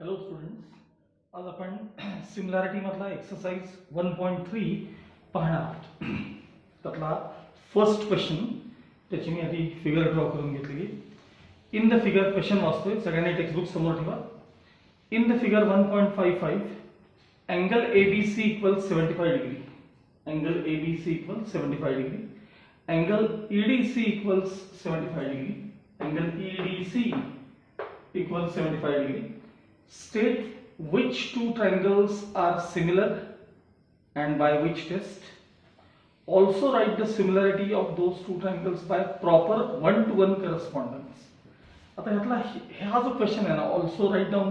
Hello students, आज आपण similarity मधला एक्सरसाइज 1.3 पाहणार आहोत. त्यातला फर्स्ट क्वेश्चन त्याची मी आधी फिगर ड्रॉ करून घेतली. इन द फिगर क्वेश्चन वाचतोय, सगळ्यांनी टेक्स्टबुक समोर ठेवा. In the figure 1.55 angle ABC equals 75 degree, angle ABC equals 75 degree, angle EDC equals 75 degree, angle EDC equals 75 degree. State which two triangles are similar and by which test. Also write the similarity of those two triangles by proper one-to-one correspondence. आता यातला हा जो question आहे ना, also write down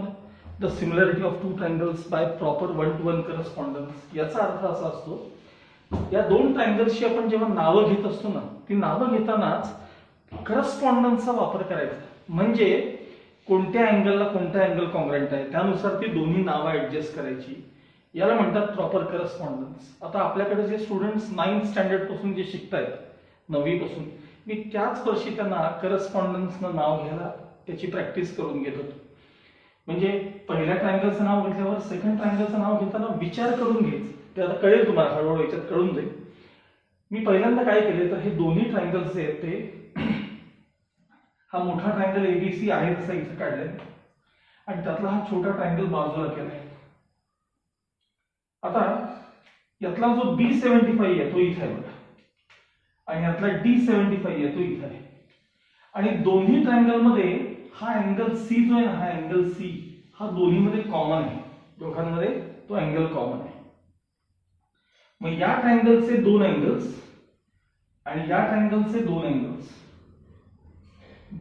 the similarity of two triangles by proper one-to-one correspondence. याचा अर्थ असा असतो, या दोन ट्रायंगल्सची आपण जेव्हा नावं घेत असतो ना, ती नावं घेतानाच करस्पॉन्डन्सचा वापर करायचा. म्हणजे कोणत्या अँगलला कोणता अँगल कॉन्ग्रंट आहे त्यानुसार ती दोन्ही नावं ऍडजस्ट करायची. याला म्हणतात प्रॉपर करस्पॉन्डन्स. आता आपल्याकडे जे स्टुडंट्स 9th स्टँडर्ड पासून जे शिकतायत, 9वी पासून, मी त्याच वर्षी त्यांना करस्पॉन्डन्सनं नाव घ्यायला त्याची प्रॅक्टिस करून घेत होतो. म्हणजे पहिल्या ट्रायंगलचं नाव घेतल्यावर सेकंड ट्रायंगलचं नाव घेताना विचार करून घ्यायचं. ते आता कळेल तुम्हाला, हळूहळू याच्यात कळून जाईल. मी पहिल्यांदा काय केले तर हे दोन्ही ट्रायंगल्स जे आहेत ते हा मोठा ट्रायंगल ABC आहे तसा इथे काढलाय आणि त्यातला हा छोटा ट्रायंगल बाजूला केलाय. आता यातला जो B75 आहे तो इथे आहे बघा, आणि यातला D75 आहे तो इथे आहे. आणि दोन्ही ट्रायंगल मध्ये हा अँगल C जो आहे ना, हा अँगल C हा दोन्हीमध्ये कॉमन आहे. दोघांमध्ये तो अँगल कॉमन आहे. मग या ट्रायंगलचे दोन अँगल्स आणि या ट्रायंगलचे दोन angles,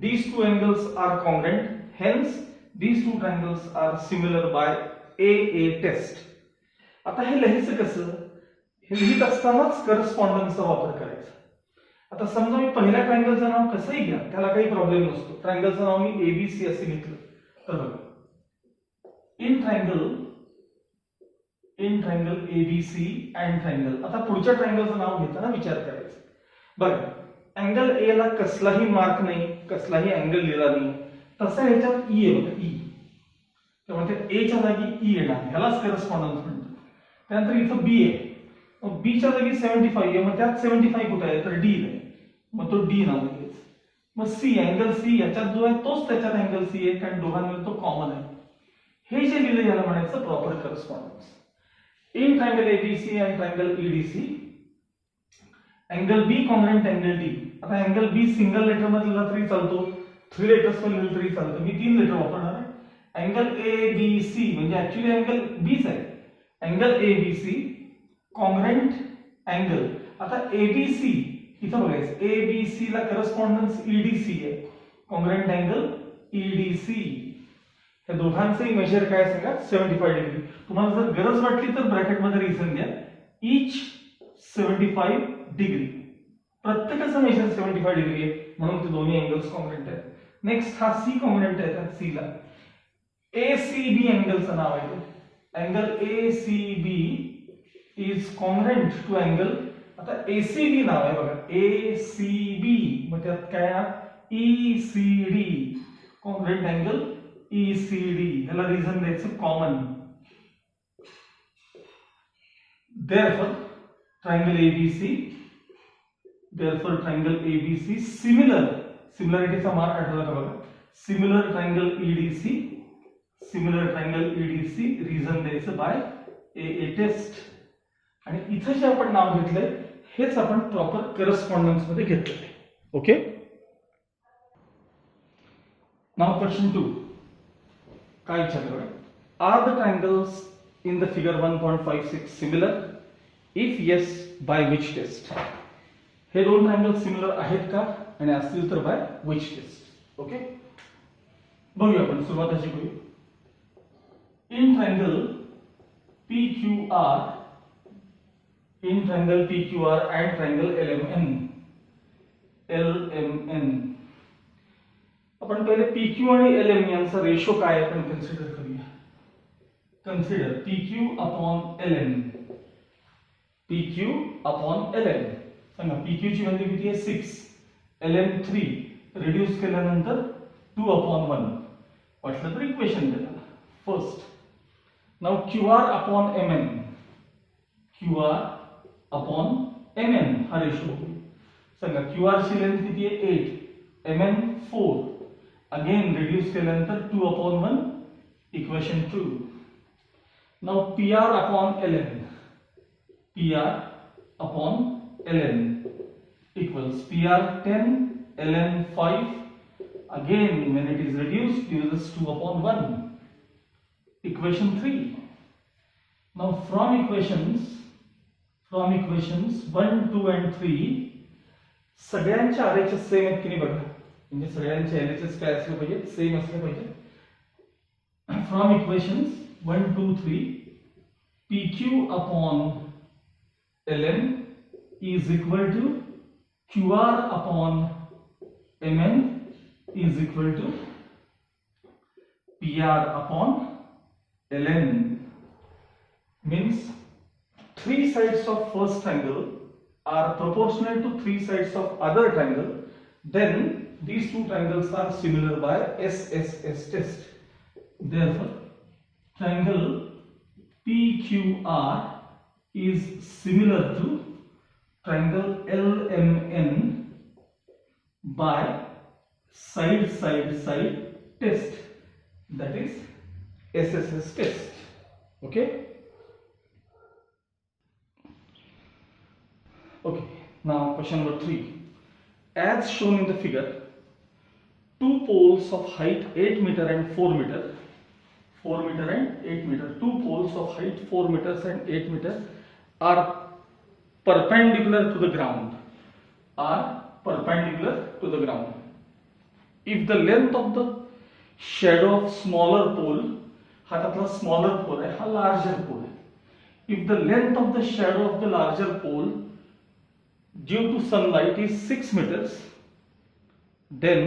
these two angles are congruent, hence these two triangles are similar by a test. आता हे लिहायचं कसं? हे लिहित असतानाच करस्पॉन्डन्सचा वापर करायचा. आता समजा मी पहिल्या ट्रायंगलचं नाव कसंही घ्या, त्याला काही प्रॉब्लेम नसतो. ट्रायंगलचं नाव मी ABC असे घेतलं तर बघा, in triangle ABC and triangle. आता पुढच्या ट्रायंगलचं नाव घेताना विचार करायचा. बघा, अँगल ए ला कसलाही मार्क नाही, कसलाही अँगल लिहिला नाही, तसा ह्याच्यात ई आहे बघा, ई. त्यामुळे ए च्या जागी ई येणार, ह्यालाच करस्पॉन्डन्स म्हणतात. त्यानंतर इथं बी आहे, मग बी च्या जागी 75 आहे, मग त्यात 75 कुठे आहे तर डी आहे, मग तो डी नाव घ्यायचं. मग सी, अँगल सी याच्यात जो आहे तोच त्याच्यात अँगल सी आहे, कारण दोघांमध्ये तो कॉमन आहे. हे जे लिहिलं याला म्हणायचं proper correspondence. In triangle ABC and triangle EDC angle B congruent angle D. आता अँगल बी सिंगल लेटर मध्ये लिहिला तरी चालतो, 3 लेटर्स मध्ये लिहिलं तरी चालतं. मी 3 लेटर वापरणार आहे. अँगल ABC म्हणजे ऍक्च्युअली अँगल बीच आहे. Angle ABC congruent angle. आता ABC इथं बघायचं, ABC ला करस्पॉन्डन्स EDC आहे, कॉन्ग्रंट अँगल EDC. या दोघांचंही मेजर काय सांगा, 75 डिग्री. तुम्हाला जर गरज वाटली तर ब्रॅकेट मध्ये रिझन घ्या, इच 75 डिग्री. प्रत्येकाचं मेजर 75 डिग्री आहे, म्हणून ते दोन्ही अँगल्स कॉन्ग्रंट आहेत. नेक्स्ट हा सी कॉन्ग्रंट आहे, त्या सी ला ACB अँगलचं नाव आहे. Angle ACB is congruent to angle. आता ACB नाव आहे बघा, ACB, मग त्यात काय ECD, कॉन्ग्रंट अँगल ECD. ह्याला रिझन द्यायचं common. Therefore triangle ABC similar, सिमिलॅरिटीचा मार्क आठवला का बघा, सिमिलर ट्रायंगल EDC, रिझन द्यायचं बाय a टेस्ट. आणि इथं जे आपण नाव घेतलंय हेच आपण प्रॉपर करस्पॉन्डन्स मध्ये घेतलंय. ओके, नाव क्वेश्चन 2 काय विचारलं, are the triangles in the figure 1.56 similar? If yes, by which test? हे दोन ट्रायंगल सिमिलर आहेत का, आणि असतील तर बाय विच टेस्ट? ओके, बघूया आपण, सुरुवात अशी करूया. In triangle PQR and triangle LMN. आपण पहिले PQ आणि LM यांचा रेशो काय आपण कन्सिडर करूया. Consider PQ upon LM. सांगा, PQ ची व्हॅल्यू किती आहे 6, LM 3, रिड्यूस केल्यानंतर 2/1. वाटलं तर इक्वेशन द्या. first. Now QR upon MN. QR upon MN हा रेशो होईल. सांगा QR ची लेंथ किती आहे 8, MN 4. अगेन रिड्यूस केल्यानंतर 2 upon 1, equation 2. Now PR upon ln. PR upon ln equals PR 10, ln 5. Again, when it is reduced, gives us 2 upon 1. Equation 3. Now from equations 1, 2 and 3 सगळ्यांच्या RHS same आहेत की नाही बघा. म्हणजे सगळ्यांचे LHS काय असले पाहिजे, सेम असले पाहिजे. From equations 1, 2, 3, PQ upon ln is equal to QR upon MN is equal to PR upon ln. Means 3 sides of first triangle are proportional to 3 sides of other triangle, then these two triangles are similar by SSS test. Therefore, triangle PQR is similar to triangle LMN by side test, that is SSS test. Okay. Okay, now question number 3. As shown in the figure, two poles of height 8 meter and 4 meter, 4 meter and 8 meter, two poles of height 4 meters and 8 meter are perpendicular to the ground, If the length of the shadow of smaller pole, हा त्यातला smaller pole आहे, हा larger pole आहे. If the length of the shadow of the larger pole due to sunlight is 6 meters, then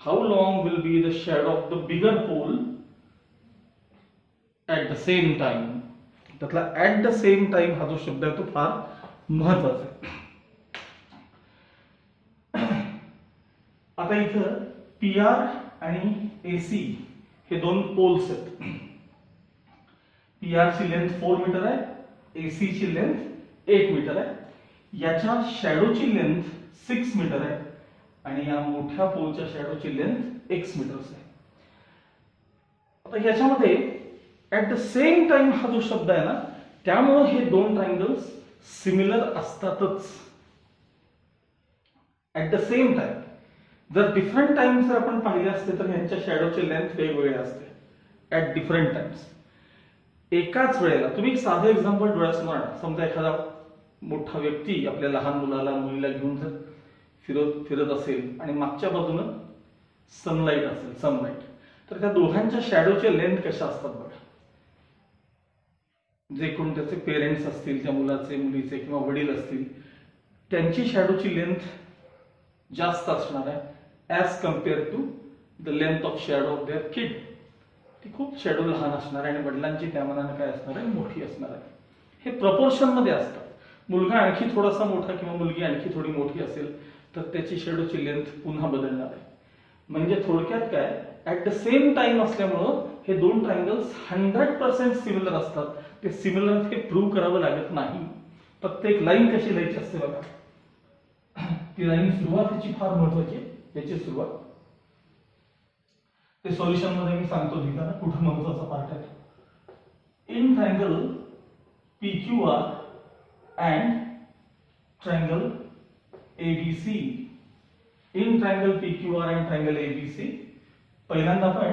how long will be the shadow of the bigger pole at the same time? त्यातला at the same time हा जो शब्द आहे तो फार महत्वाचा आहे. आता इथं PR आणि AC हे दोन पोल्स आहेत. PR ची लेंथ 4 मीटर आहे, AC ची लेंथ 8 मीटर आहे. याच्या शॅडोची लेंथ 6 मीटर आहे आणि या मोठ्या पोलच्या शॅडोची लेंथ x मीटर्स आहे. आता याच्यामध्ये ऍट द सेम टाइम हा जो शब्द आहे ना, त्यामुळे हे दोन ट्रायंगल्स सिमिलर असतातच. At the same time. जर डिफरंट टाइम्स जर आपण पाहिले असते तर यांच्या शॅडोचे लेंथ वेगवेगळे असते ऍट डिफरंट टाइम्स. एकाच वेळेला तुम्ही एक साधं एक्झाम्पल डोळ्यासमोर आणा. समजा एखादा मोठा व्यक्ती आपल्या लहान मुलाला मुलीला घेऊन जर फिरत असेल आणि मागच्या बाजूनं सनलाईट असेल, तर त्या दोघांच्या शॅडोचे लेंथ कशा असतात बघा. जे कोण त्याचे पेरेंट्स असतील, त्या मुलाचे मुलीचे किंवा वडील असतील, त्यांची शॅडोची लेंथ जास्त असणार आहे as compare to the length of shadow of their kid. ती खूप शॅडो लहान असणार आहे आणि वडिलांची त्या मनाने काय असणार आहे, मोठी असणार आहे. हे प्रपोर्शन मध्ये असतात. मुलगा आणखी थोडासा मोठा किंवा मुलगी आणखी थोडी मोठी असेल तर त्याची शॅडोची लेंथ पुन्हा बदलणार आहे. म्हणजे थोडक्यात काय, ऍट द सेम टाइम असल्यामुळं हे दोन ट्रायंगल्स 100% सिमिलर असतात. ते सिमिलर हे प्रूव्ह करावं लागत नाही. फक्त एक लाईन कशी लिहायची असते बघा. ती लाईन सुरुवातीची फार महत्वाची आहे. याची सुरुवात ते सोल्युशन मध्ये मी सांगतो लिहिताना कुठं महत्वाचा पार्ट आहे. In triangle PQR and triangle ABC. In triangle PQR and triangle ABC, पहिल्यांदा आपण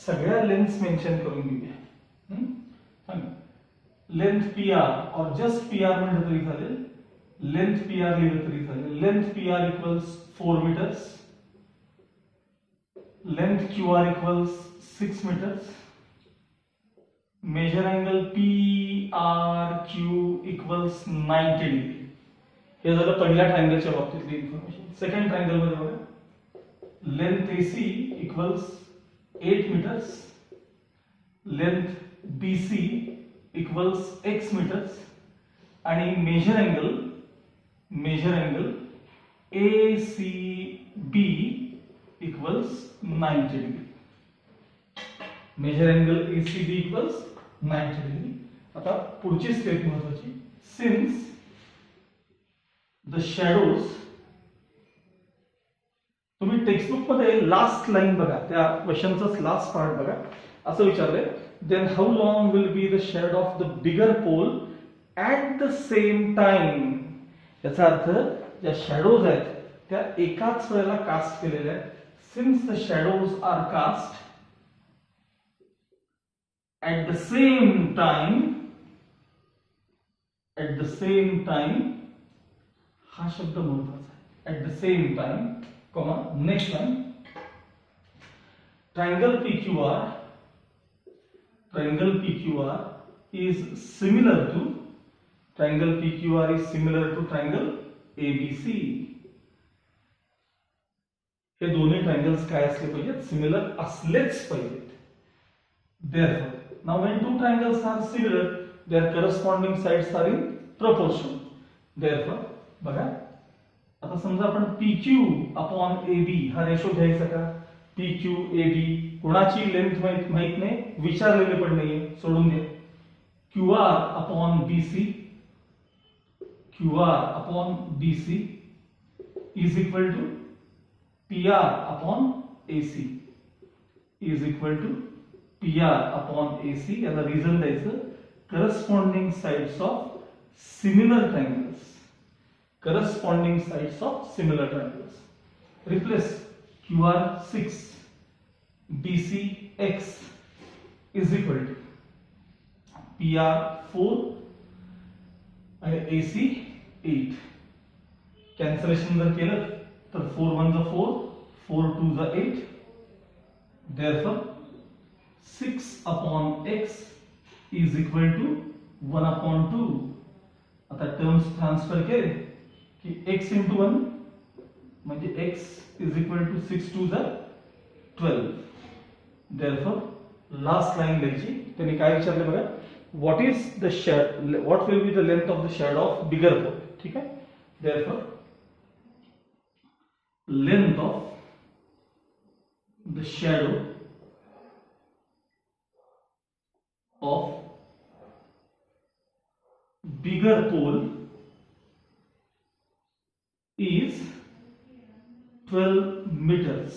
सगळ्या लेंथ्स मेन्शन करून घेऊया. Length PR or just PR म्हणलं तरी चालेल, लेंथ PR लिहिलं तरी चालेल. Length PR equals 4 metres, length QR equals 6 metres. Measure angle PRQ equals 90 degree. हे झालं पहिल्या ट्रायंगलच्या बाबतीतली इन्फॉर्मेशन. सेकंड ट्रायंगल मध्ये बघा, length AC equals 8 metres, length BC equals x metres आणि measure angle ACB equals 90 degree. Measure angle ACB equals 90 degree. आता पुढची step महत्वाची. सिन्स द शॅडोज, तुम्ही टेक्स्टबुक मध्ये लास्ट लाईन बघा, त्या क्वेश्चनचाच लास्ट पार्ट बघा. असं विचारलंय, then how long will be the shadow of the bigger pole at the same time. याचा अर्थ ज्या शॅडोज आहेत त्या एकाच वेळेला कास्ट केलेल्या आहेत. Since the shadows are cast at the same time, हा शब्द महत्वाचा आहे. at the same time, comma, next line, triangle PQR is similar to triangle ABC. हे दोन्ही ट्रायंगल्स काय असले पाहिजेत? सिमिलर असलेच पाहिजेत. Therefore, now when two triangles are similar, their corresponding sides are in proportion. Therefore, बघा, आता समजा आपण PQ upon AB हा रेशो घ्यायचा का? PQ AB कोणाची लेंथ माहित नाही, विचारलेले पण नाहीये, सोडून द्या. QR upon BC is equal to PR upon AC is equal to PR upon AC. याला रिझन द्यायचं corresponding sides of similar triangles. Replace QR 6 BC X is equal to PR 4 and AC 8. Cancellation जर केलं तर 4 1 4, 4 2 8. Therefore 6 upon x is equal to 1 upon 2. आता terms transfer केले की x into 1 म्हणजे x is equal to 6 2 12. Therefore last line द्यायची. त्यांनी काय विचारले बघा, what will be the length of the shadow of bigger pole. ठीक आहे. Therefore length of the shadow of bigger pole is 12 meters.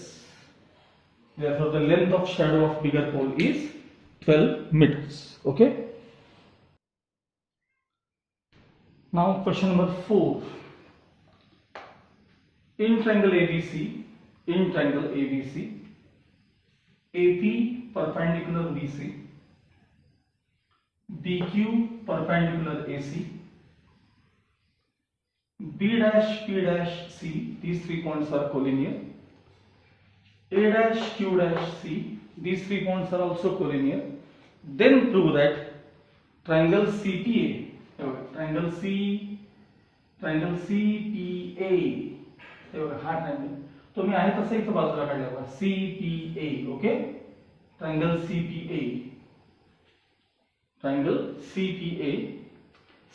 Therefore, the length of shadow of bigger pole is 12 meters. Okay. Now, question number 4. In triangle ABC, AP perpendicular BC, BQ perpendicular AC, B dash P dash C, these 3 points are collinear. A dash Q dash C, these 3 points are also collinear. Then prove that triangle CPA, triangle CPA, हा triangle तो मी आहे तसं इथं बाजूला काढला बघा, CPA. Okay, triangle CPA,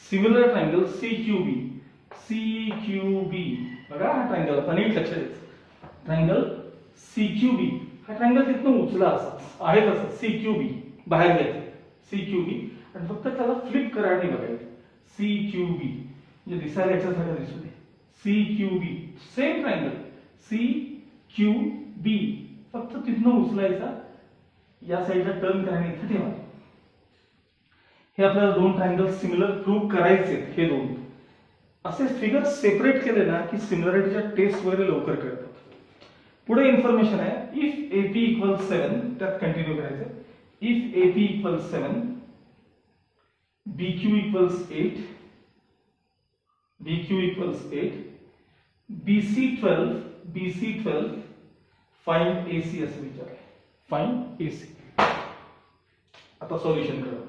similar triangle CQB बघा, हा ट्रायंगल आता नीट लक्षात द्यायचं. ट्रायंगल CQB हा ट्रायंगल तिथनं उचला असा आहे तसं, CQB बाहेर घ्यायचं, CQB आणि फक्त त्याला फ्लिप करा आणि बघायचं. CQB म्हणजे दिसायला याच्यासारखं दिसू दे. CQB सेम ट्रायंगल CQB, फक्त तिथनं उचलायचा, या साईडला टर्न करायला इथे ठेवा. हे आपल्याला दोन ट्रायंगल सिमिलर प्रूव्ह करायचे. हे दोन असे फिगर सेपरेट केले ना की सिमिलरिटीच्या टेस्ट वगैरे लवकर कळतात. पुढे इन्फॉर्मेशन आहे, इफ AP इक्वल्स 7, त्यात कंटिन्यू करायचं. If AP equals 7, BQ equals 8, BC 12, find AC असं विचारलंय. Find AC. आता सॉल्युशन करा.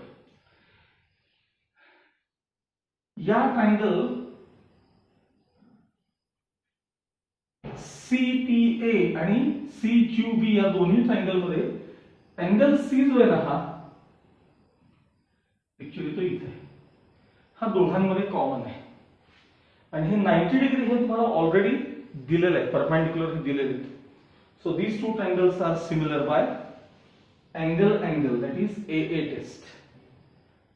या ट्रायंगल CPA आणि CQB या दोन्ही ट्रायंगल मध्ये अँगल C जो आहे ना, हा ऍक्च्युअली तो इथे हा दोघांमध्ये कॉमन आहे आणि हे 90 डिग्री हे तुम्हाला ऑलरेडी दिलेलं आहे, परपेंडिक्युलर दिलेले आहेत. So these two triangles are similar by angle that is AA test.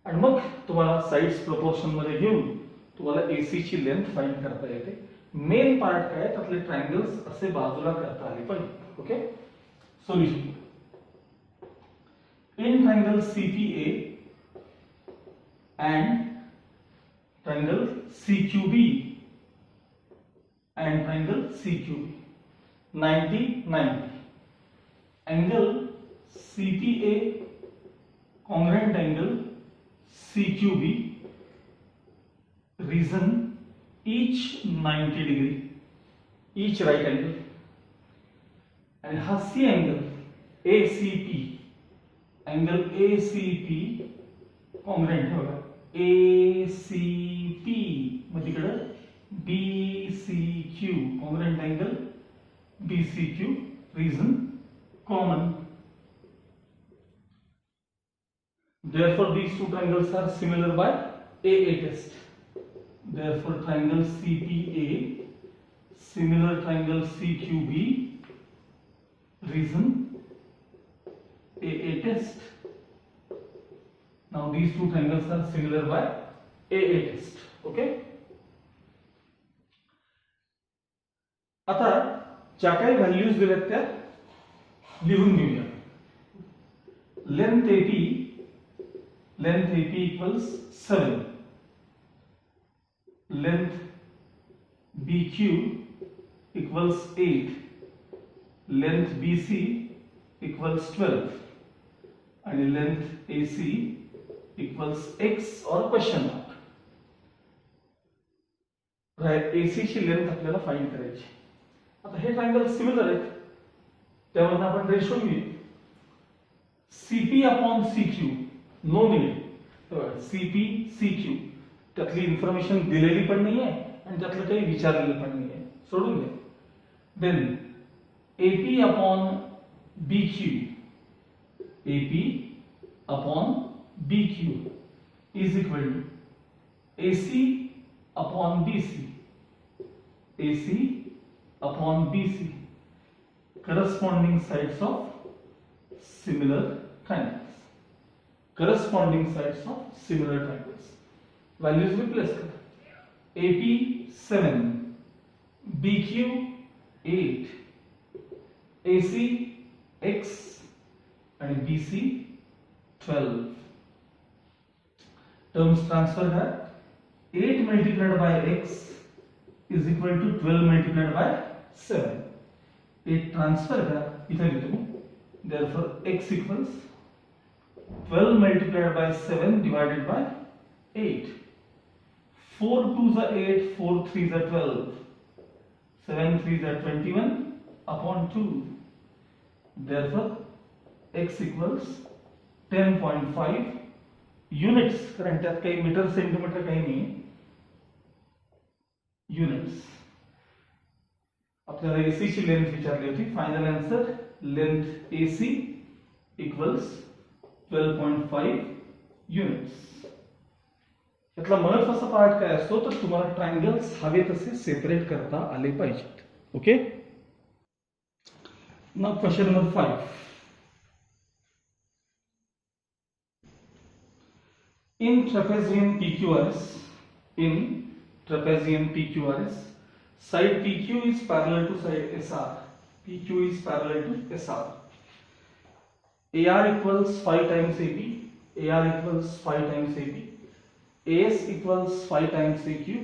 आणि मग तुम्हाला साइड्स प्रोपोर्शन मध्ये घेऊन तुम्हाला AC ची लेंथ फाइंड करता येते. मेन पार्ट काय त्यातले ट्रायंगल्स असे बाजूला करता आले पाहिजे. Okay, solution. In triangle CPA and triangle CQB and triangle CQB 90 90 angle CPA congruent angle CQB region each 90 degree, each right angle, and हा C angle ACP angle ACP congruent है बघा ACP मग तिकडे BCQ congruent angle BCQ region common. Therefore these two triangles are similar by AA test. Therefore triangle CPA similar triangle CQB region AA test. Now these two triangles are similar by AA test. Okay. आता ज्या काही values दिल्यात त्या लिहून घेऊया. Length AP equals 7, length BQ equals 8, length BC equals 12 आणि length AC equals X or question mark. Right, AC ची length आपल्याला फाइंड करायची. आता हे ट्रायंगल सिमिलर आहेत त्यामुळे आपण रेशो घेऊ. CP upon CQ no need. CP CQ त्यातली इन्फॉर्मेशन दिलेली पण नाही आहे आणि त्यातलं काही विचारलेलं पण नाही आहे, सोडून द्या. Then AP upon BQ, AP upon BQ is equal to AC upon BC, AC upon BC, corresponding sides of similar triangles, corresponding sides of similar triangles. Values replace करा. AP 7, BQ 8, AC X and BC 12. Terms transfer है. 8 multiplied by X is equal to 12 multiplied by 7. 8 transfer है इधर लिखो. Therefore X equals 12 multiplied by 7 divided by 8. 4 2s are 8, 4 3s are 12, 7 3s are 21 upon 2. Therefore X equals 10.5 units. कारण त्यात काही metre centimetre काही नाही, units. आपल्याला AC ची लेंथ विचारली होती. Final answer length AC equals 12.5 units. यातला महत्त्वाचा पार्ट काय असतो तर तुम्हाला ट्रायंगल्स हवे तसे सेपरेट करता आले पाहिजेत. Okay. Now question number 5. In trapezium PQRS, side PQ is parallel to side SR. PQ is parallel to SR. AR equals 5 times AP. AR equals 5 times AP. AS equals 5 times AQ.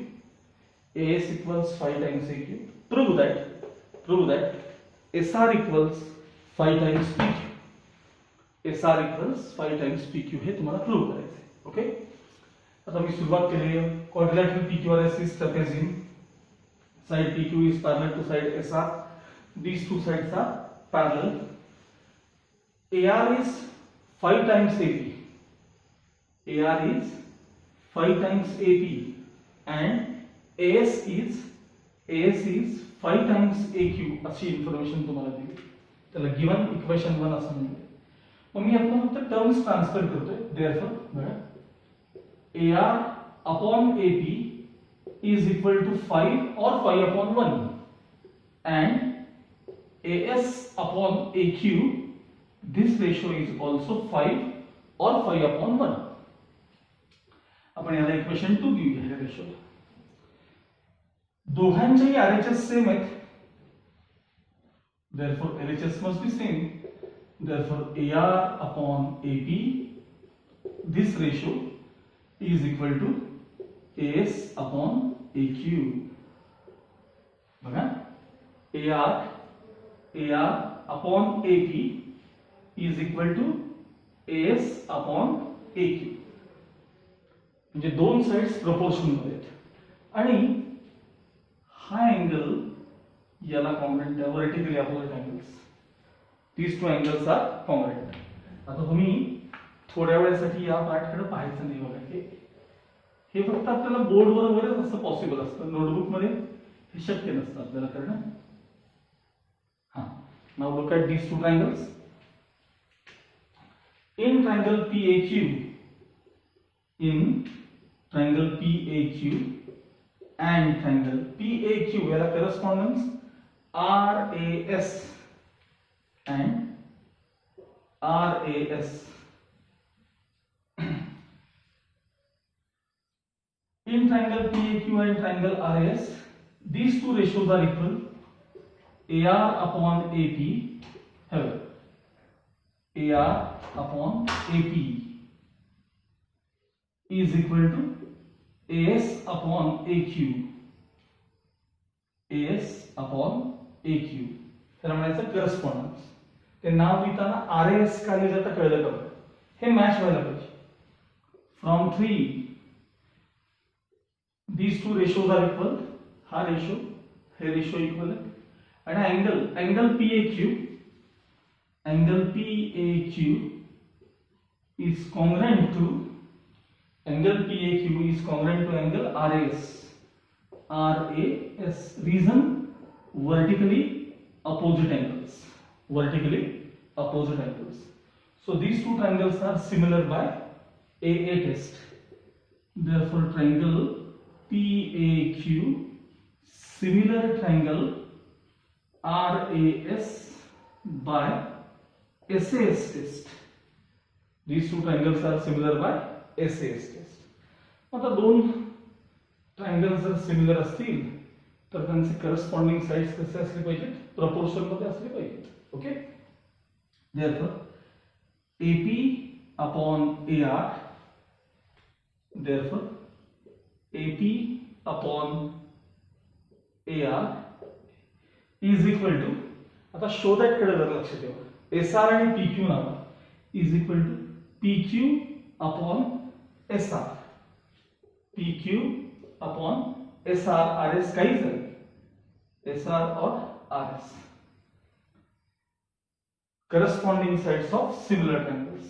AS equals 5 times AQ. Prove that SR equals 5 times PQ. SR equals 5 times PQ हे तुम्हाला prove करायचं. Okay. आता मी सुरुवात केली आहे. Quadrilateral PQRS is trapezium. Side PQ is parallel to side SR. These two sides are parallel. AR is 5 times AP. AR is 5 times AP and AS is 5 times AQ अशी information तुम्हाला दिली. त्याला given equation 1 असं म्हणते. मग मी आता फक्त terms transfer करतोय. Therefore AR upon AP is equal to 5 or 5 upon 1 and AS upon AQ this ratio is also 5 और 5/1. आपण याला इक्वेशन 2 देऊया ह्या रेशोला. दोघांचेही RHS सेम आहेत. therefore LHS must be same. therefore AR upon AP, this ratio is equal to AS upon AQ. बघा, AR upon AP is equal to AS upon AQ. म्हणजे दोन साइड्स प्रपोर्शनल मध्ये आहेत आणि हा अँगल याला congruent आहे. Vertically opposite angles, these two angles are congruent. आता तुम्ही थोड्या वेळासाठी या पार्टकडे पाहायचं नाही. बघा, हे फक्त आपल्याला बोर्डवर वगैरे असं पॉसिबल असतं, नोटबुक मध्ये हे शक्य नसतं आपल्याला करणं. हा, now look at these two triangles. In triangle PAQ, and triangle PAQ, याला correspondence RAS and RAS. In triangle PAQ and triangle RAS, these two ratios are equal. AR upon AP, AR upon AP is equal to AS upon AQ. AS upon AQ. त्याला म्हणायचं correspondence. ते नाव लिहिताना RAS का लिहिलं जातं कळलं का? हे मॅच व्हायला पाहिजे. From 3 these two ratios are equal. हा रेशो, हे रेशो इक्वल आहे. आणि angle PAQ is congruent to angle RAS. Reason, vertically opposite angles. So these two triangles are similar by AA test. Therefore triangle PAQ similar triangle RAS by SAS test. These two triangles are similar by SAS test. आता दोन triangle जर similar असतील तर त्यांचे corresponding sides कसे असले पाहिजेत? Proportion मध्ये असले पाहिजेत. Okay, therefore AP upon AR, therefore AP upon AR is equal to, आता शो दॅट कडे जर लक्ष ठेवा, SR आणि PQ now is equal to PQ upon SR. PQ upon SR, RS काहीच नाही, SR or RS. Corresponding sides of similar triangles.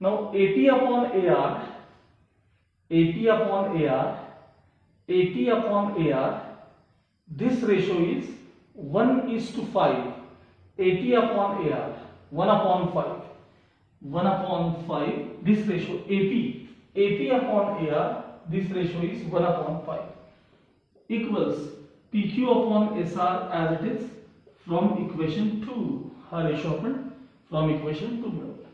Now AP upon AR, this ratio is 1:5. 80 upon AR, 1/5. This ratio AP upon AR, this ratio is 1/5 equals PQ upon SR as it is from equation 2. हा ratio आपण from equation 2 मिळवला.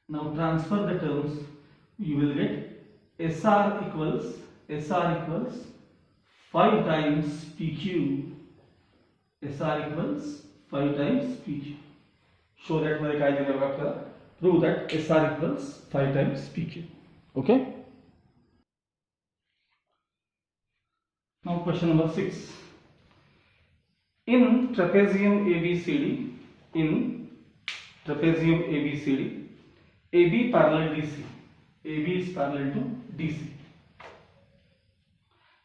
Now transfer the terms, you will get SR equals 5 times PQ. SR equals 5 times PQ. Show that मध्ये काय दिलं बघा आपल्याला. Prove that SR equals 5 times PQ. Okay. Now question number 6. In trapezium ABCD, AB parallel DC. AB is parallel to DC.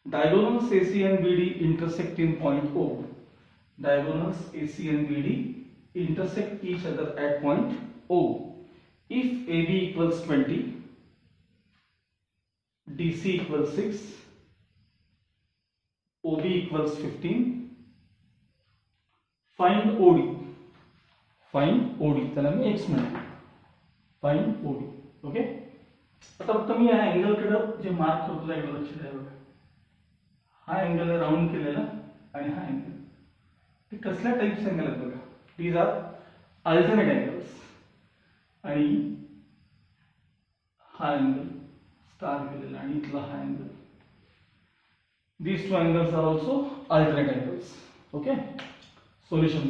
Diagonals AC and BD intersect in point O. Diagonals AC and BD intersect each other at point O. If AB equals 20, DC equals 6, OB equals 15, find OD. त्याला मी X म्हणतो. Find OD. Okay, आता फक्त मी या angle कडे जे mark करतो त्याकडे लक्ष द्या बघा. हा अँगल राउंड केलेला आणि हा अँगल. ते कसल्या टाईप्स अँगल आहेत बघा. These are alternate angles. आणि हा अँगल स्टार केलेला आणि इथला हा angle. These two angles are also alternate angles. Okay. Solution.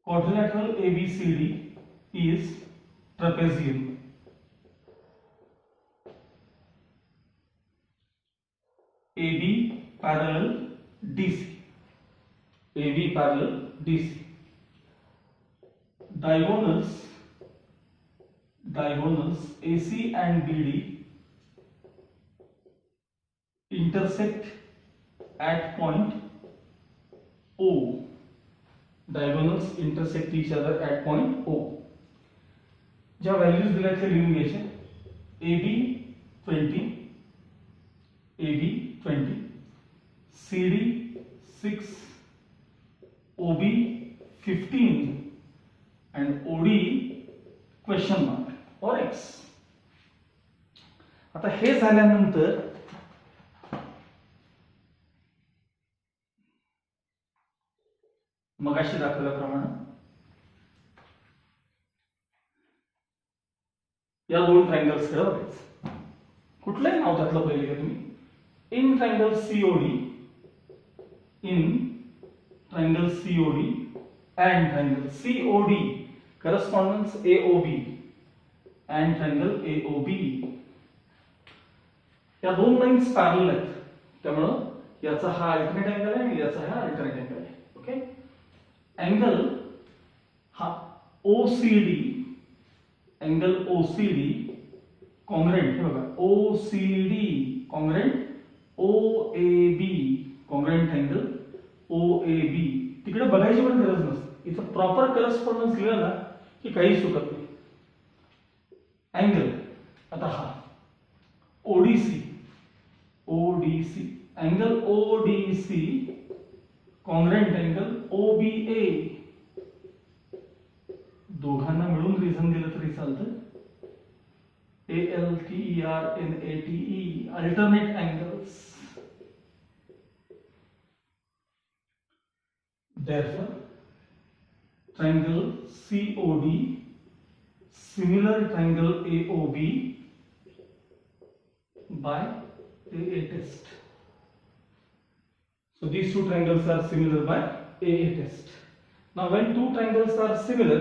Quadrilateral ABCD is trapezium. AB parallel DC. AB parallel DC. Diagonals AC and BD intersect at point O. Diagonals intersect each other at point O. ज्या values दिल्या त्या लिहून घ्यायच्या. AB 20, AB 20, CD 6, OB 15 and OD question mark or X. आता हे झाल्यानंतर मगाशी दाखवल्याप्रमाणे या दोन ट्रायंगल्स कडे बघायचं. कुठलंही नाव त्यातलं पहिले का तुम्ही. In triangle COD, in triangle COD and triangle COD correspondence AOB and triangle AOB. या दोन लाईन्स पॅरलल आहेत, त्यामुळं याचा हा अल्टरनेट अँगल आहे आणि याचा हा अल्टरनेट अँगल आहे. ओके. अँगल हा OCD, अँगल OCD कॉंग्रेंट, हे बघा OCD congruent OAB, congruent angle OAB. तिकडे बघायची पण गरज नसते, इथं प्रॉपर करस्पॉन्डन्स लिहिलं ना की काही चुकत नाही. अँगल आता हा ODC, ODC angle ODC congruent angle OBA. दोघांना मिळून रिझन दिलं तरी चालतं. ALTERNATE alternate angles. Therefore, triangle COD similar triangle AOB by AA test. So these two triangles are similar by AA test. Now when two triangles are similar,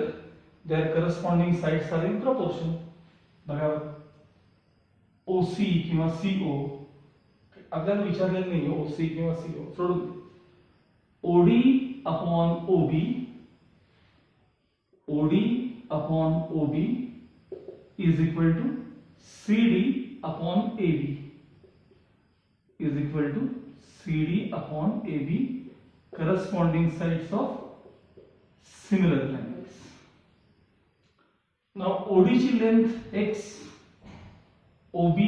their corresponding sides are in proportion. बघा OC किंवा CO आपल्याला विचारलेलं नाही OC किंवा CO सोडून. OD upon OB, OD upon OB is equal to CD upon AB, is equal to CD upon AB, corresponding sides of similar triangles. Now OD ची length X, OB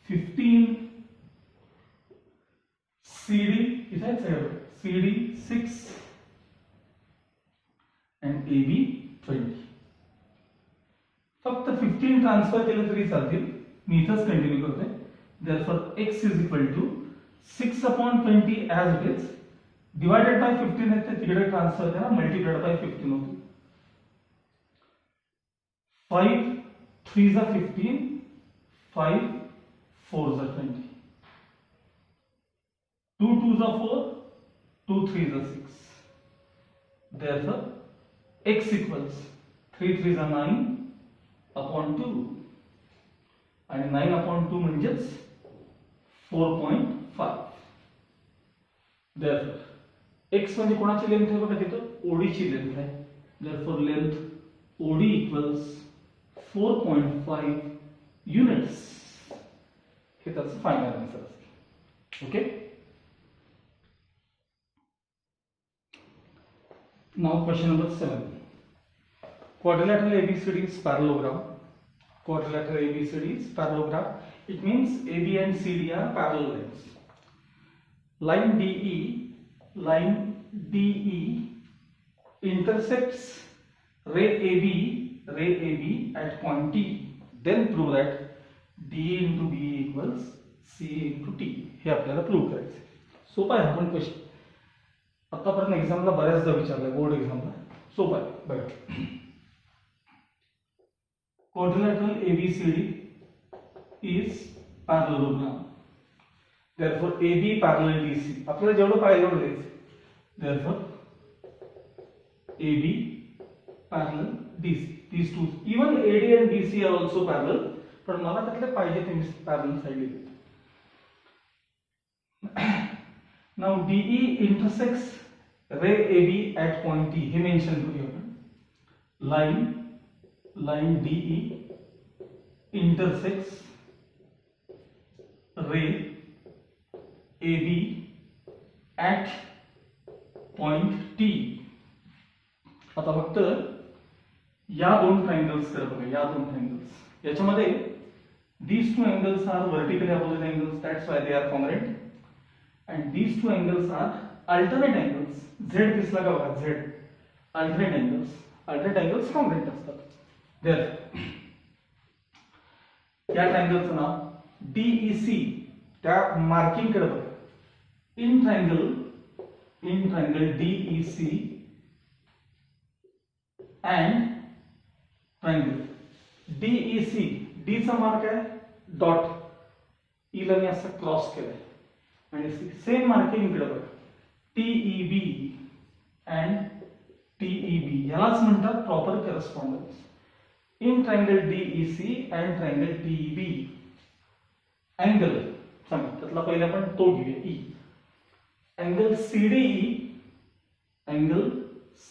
15, CD इथे आहे CD 6 and AB 20. फक्त 15 transfer केलं तरी चालतील. मी इथंच continue करतोय. Therefore X is equal to 6 upon 20 as it is divided by 15 आहे ते तिकडे ट्रान्सफर करा, multiplied by 15 होतो. 5 3s are 15, 5 4s are 20, 2 2s are 4, 2 3s are 6. Therefore X equals 3 3s are 9 upon 2 आणि 9 upon 2 म्हणजेच 4.5. Therefore X म्हणजे कोणाची length आहे बघा तिथं, OD ची लेंथ आहे. Therefore length OD equals 4.5 units. हे त्याचं फायनल आन्सर असेल. Okay. Now question number 7. Quadrilateral ABCD is parallelogram. Quadrilateral ABCD is parallelogram. It means AB and CD are parallel lines. Line DE intersects ray AB at point T. Then prove that DE into BE equals C into T हे आपल्याला prove करायचं आहे. सोपा आहे हा पण question. आतापर्यंत एक्झामला बऱ्याचदा विचारलाय, बोर्ड एक्झामला. सोपा आहे बघा. Quadrilateral ABCD is parallelogram. Therefore AB parallel DC. आपल्याला जेवढं पाहिजे तेवढं द्यायचं. Therefore AB parallel DC. These two, even AD and BC are also parallel. पण मला त्यातले पाहिजे ते मी पॅरलल साइड लिहितो. Now DE intersects ray AB at point T. हे मेन्शन करूया आपण. Line DE intersects ray AB at point T. आता फक्त या दोन ट्रायंगल्स कडे बघा. या दोन ट्रायंगल्स याच्यामध्ये these two angles are vertically opposite angles, that's why they are congruent, and these two angles are alternate angles. Z दिसला का बघा, Z alternate angles congruent असतात. There या ट्रायंगलचं नाव DEC. त्या मार्किंग कडे बघा. In triangle DEC and triangle DEC. D चा mark आहे डॉट, ई ला मी असं क्रॉस केलंय, आणि सेम मार्किंग इकडे बघा. TEB and TEB यालाच म्हणतात proper correspondence. In triangle DEC and triangle TEB angle सांगा. त्यातला पहिला आपण तो घेऊया, E. अँगल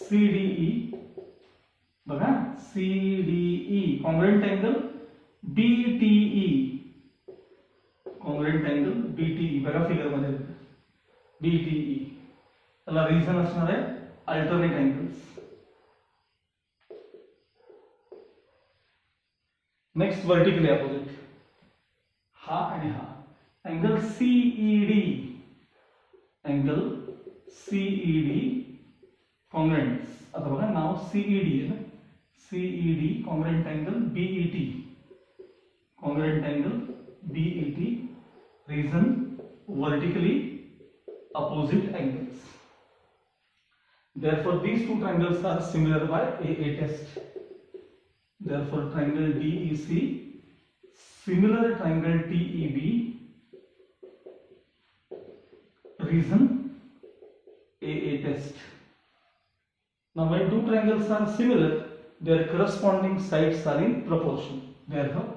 CDE बघा, CDE congruent angle. BTE congruent angle BTE बघा फिगर मध्ये BTE. त्याला रिझन असणार आहे alternate angles. Next vertically opposite हा आणि हा. Angle CED congruent. आता बघा नाव CED आहे ना. CED congruent angle BET reason vertically opposite angles. Therefore these two triangles are similar by AA test. Therefore triangle DEC similar triangle TEB, reason AA test. Now when two triangles are similar, their corresponding sides are in proportion. Therefore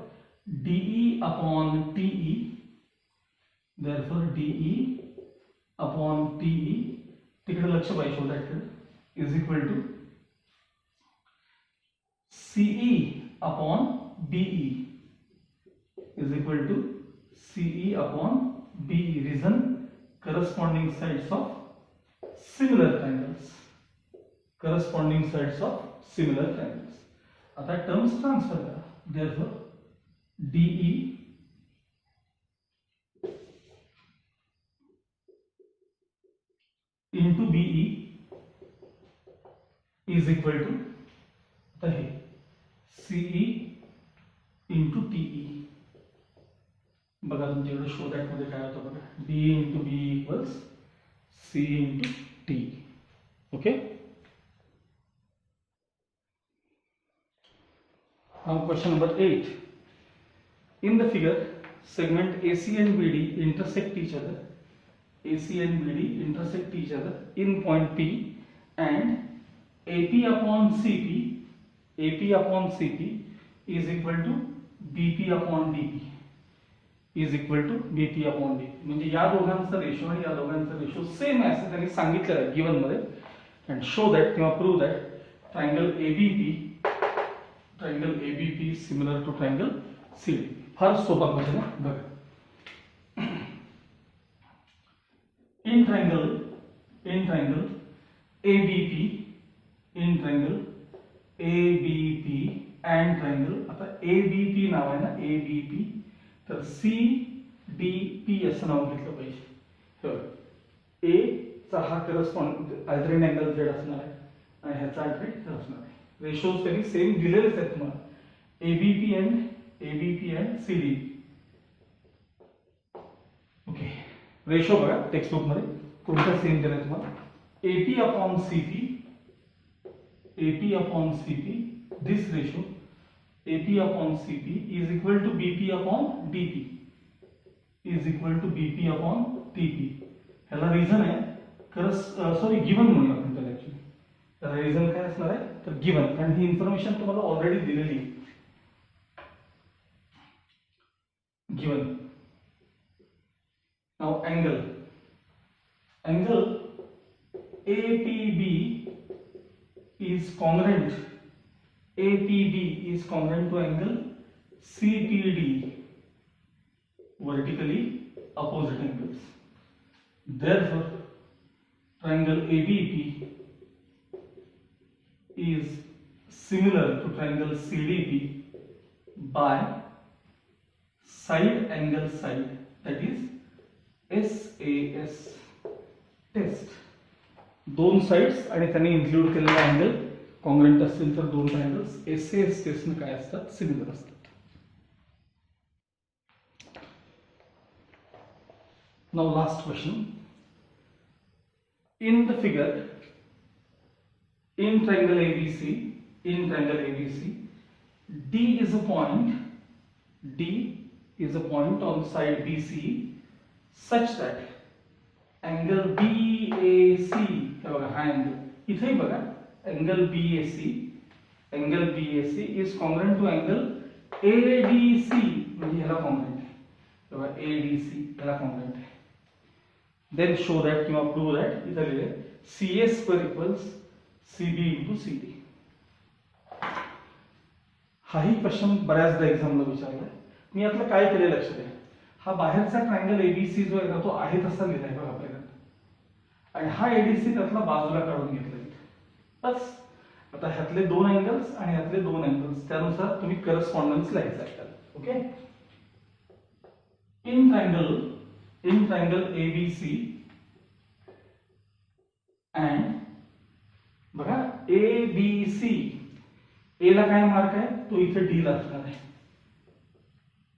DE upon TE, तिकडे लक्ष पाहिजे शोधायचं, is equal to CE upon BE is equal to CE upon BE. Reason corresponding sides of similar triangles. आता terms transfer करा. Therefore DE into BE is equal to CE into TE. बघा तुमच्याकडे show that मध्ये काय होतं बघा. DE into BE equals CE into TE. Okay. Now question number 8. In the figure, segment AC and BD intersect each other. AC and BD intersect each other in point P, and AP upon CP is equal to BP upon DP is equal to BP upon DP. म्हणजे या दोघांचा ratio आणि या दोघांचा ratio same आहे असं त्यांनी सांगितलेलं आहे गिवन मध्ये. and show that किंवा prove that triangle ABP is similar to triangle CD. फार सोपा क्वेश्चन आहे बघा. in triangle ABP and triangle. आता ABP नाव आहे ना, ABP, तर CDP असं नाव घेतलं पाहिजे. A चा हा करस्पॉन्ड अल्टरनेट अँगल Z असणार आहे आणि ह्याचा अल्टरनेट असणार आहे. रेशोज तरी सेम दिलेलेच आहेत तुम्हाला. ABP and CDP. रेशो बघा टेक्स्टबुक मध्ये कोणता सेम दिलाय तुम्हाला, AP upon CP, this ratio AP upon CP is equal to BP upon DP is equal to BP upon TP. ह्याला रिझन आहे सॉरी गिवन म्हणूया आपण त्याला ऍक्च्युली. त्याला रिझन काय असणार आहे तर गिवन, कारण ही इन्फॉर्मेशन तुम्हाला ऑलरेडी दिलेली आहे. Given. Now angle APB is congruent to angle CPD, vertically opposite angles. Therefore, triangle ABP is similar to triangle CDP by side angle side, that is SAS test. दोन sides आणि त्यांनी include केलेला angle congruent असतील तर दोन triangles SAS टेस्टने काय असतात, similar असतात. Now last question. In the figure in triangle ABC D is a point on side BC such that angle BAC, हे बघा हा अँगल इथेही बघा angle BAC is congruent to angle ADC, म्हणजे ह्याला कॉन्ग्रंट आहे, तेव्हा ADC ह्याला कॉन्ग्रंट आहे. देन शो दॅट किंवा प्रूव्ह दॅट इथं लिहिले CA square equals CB into CD. हाही क्वेश्चन बऱ्याचदा एक्झामला विचारलाय. मी यातलं काय केलं लक्ष द्या, हा बाहेरचा ट्रायंगल ABC जो आहे ना तो आहे तसा लिहिलाय बघा पहिल्यांदा, आणि हा ADC त्यातला बाजूला काढून घेतलाय. बस आता ह्यातले दोन अँगल्स आणि ह्यातले दोन अँगल्स त्यानुसार तुम्ही करस्पॉन्डन्स लिहायचा आहे. Okay. In triangle ABC and बघा ABC, ए ला काय मार्क आहे तो इथे डी ला असणार आहे.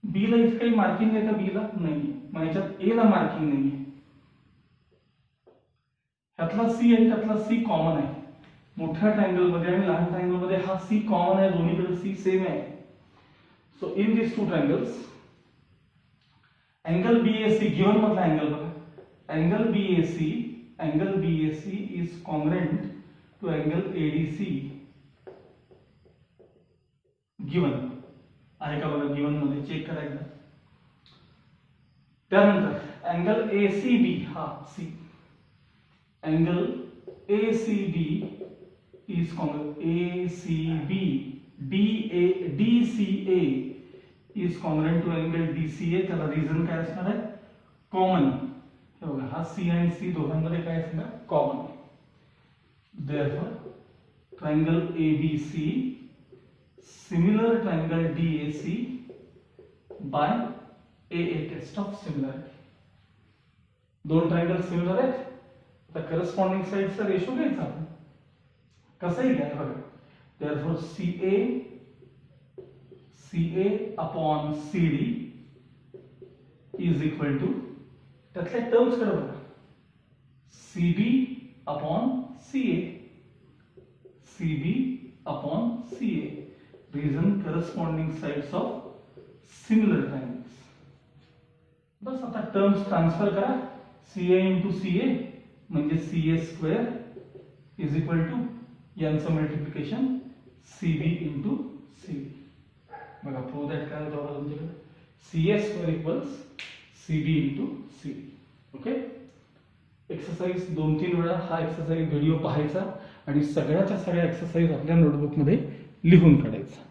बी ला इथे काही मार्किंग आहे का बी ला नाही, मग याच्यात ए ला मार्किंग नाही आहे. ह्यातला सी आहे त्यातला सी कॉमन आहे. मोठ्या ट्रायंगल मध्ये आणि लहान ट्रायंगल मध्ये हा सी कॉमन आहे, दोन्हीकडे सी सेम आहे. So in this two triangles angle BAC given मधला अँगल बघा, angle BAC is congruent to angle ADC. Given आहे का बघा, गिवन मध्ये चेक करायचं. त्यानंतर अँगल ACB, हा C, angle ACB is congruent DCA is congruent to angle DCA. त्याला रिझन काय असणार आहे, कॉमन. हे बघा हा C आणि C दोघांमध्ये काय असणार, common. Therefore triangle ABC similar triangle DAC by AA test of similarity. दोन ट्रायंगल सिमिलर आहेत. आता करस्पॉन्डिंग साइडचा रेशो घ्यायचा आपण, कसंही घ्या बघा. Therefore CA upon CD is equal to, त्यातल्या टर्म्स कडे बघा, CB upon CA. Reason corresponding sides of similar triangles. बस आता टर्म्स ट्रान्सफर करा. CA into CA म्हणजे CA square is equal to यांचं मल्टिप्लिकेशन CB into CB. बघा prove that काय होतं तुमच्याकडे, CA square equals CB into CB. Okay. Exercise 2-3 वेळा हा एक्सरसाइज व्हिडिओ पाहायचा आणि सगळ्याच्या सगळ्या एक्सरसाइज आपल्या नोटबुक मध्ये लिहून काढायचा.